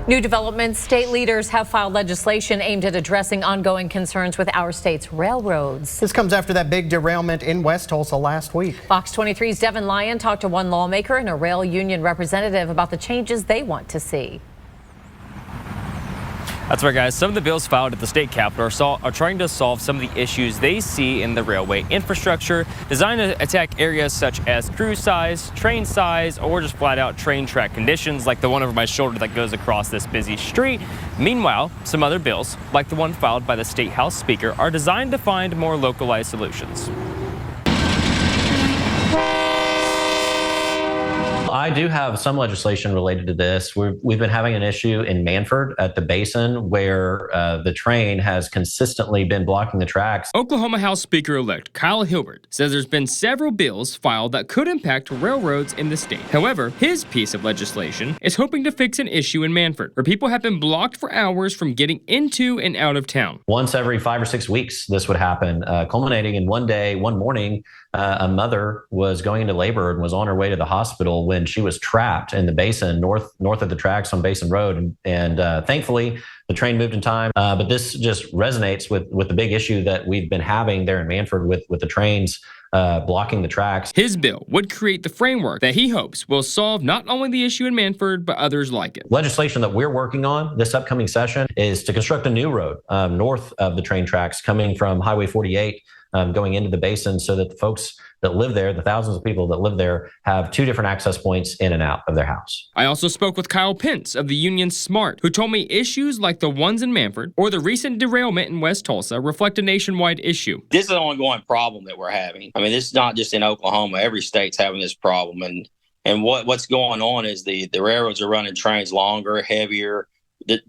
New developments. State leaders have filed legislation aimed at addressing ongoing concerns with our state's railroads. This comes after that big derailment in West Tulsa last week. Fox 23's Devin Lyon talked to one lawmaker and a rail union representative about the changes they want to see. That's right, guys. Some of the bills filed at the state capitol are trying to solve some of the issues they see in the railway infrastructure, designed to attack areas such as crew size, train size, or just flat out train track conditions like the one over my shoulder that goes across this busy street. Meanwhile, some other bills, like the one filed by the State House Speaker, are designed to find more localized solutions. I do have some legislation related to this. We've been having an issue in Manford at the basin where the train has consistently been blocking the tracks. Oklahoma House Speaker-elect Kyle Hilbert says there's been several bills filed that could impact railroads in the state. However, his piece of legislation is hoping to fix an issue in Manford where people have been blocked for hours from getting into and out of town. Once every 5 or 6 weeks, this would happen, culminating in one morning, a mother was going into labor and was on her way to the hospital when she was trapped in the basin north of the tracks on Basin Road. And thankfully, the train moved in time. But this just resonates with the big issue that we've been having there in Manford with the trains blocking the tracks. His bill would create the framework that he hopes will solve not only the issue in Manford, but others like it. Legislation that we're working on this upcoming session is to construct a new road north of the train tracks coming from Highway 48 going into the basin so that the folks that live there, the thousands of people that live there, have 2 different access points in and out of their house. I also spoke with Kyle Pence of the union SMART, who told me issues like the ones in Manford or the recent derailment in West Tulsa reflect a nationwide issue. This is an ongoing problem that we're having. I mean, this is not just in Oklahoma. Every state's having this problem. And what's going on is the railroads are running trains longer, heavier.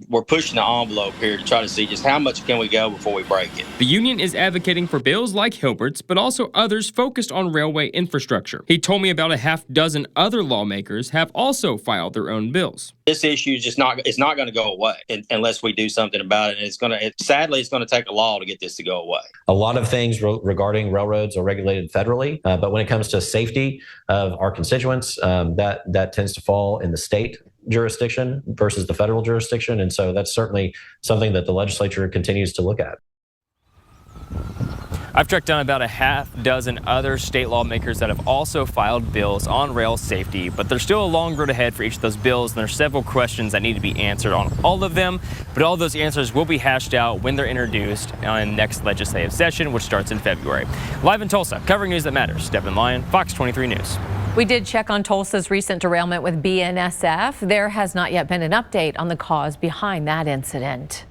We're pushing the envelope here to try to see just how much can we go before we break it. The union is advocating for bills like Hilbert's, but also others focused on railway infrastructure. He told me about a half dozen other lawmakers have also filed their own bills. This issue is just not going to go away unless we do something about it. And sadly, it's going to take a law to get this to go away. A lot of things regarding railroads are regulated federally, but when it comes to safety of our constituents, that tends to fall in the state jurisdiction versus the federal jurisdiction. And so that's certainly something that the legislature continues to look at. I've tracked down about a half dozen other state lawmakers that have also filed bills on rail safety, but there's still a long road ahead for each of those bills, and there's several questions that need to be answered on all of them. But all those answers will be hashed out when they're introduced on next legislative session, which starts in February. Live in Tulsa, covering news that matters, Devin Lyon, Fox 23 News. We did check on Tulsa's recent derailment with BNSF. There has not yet been an update on the cause behind that incident.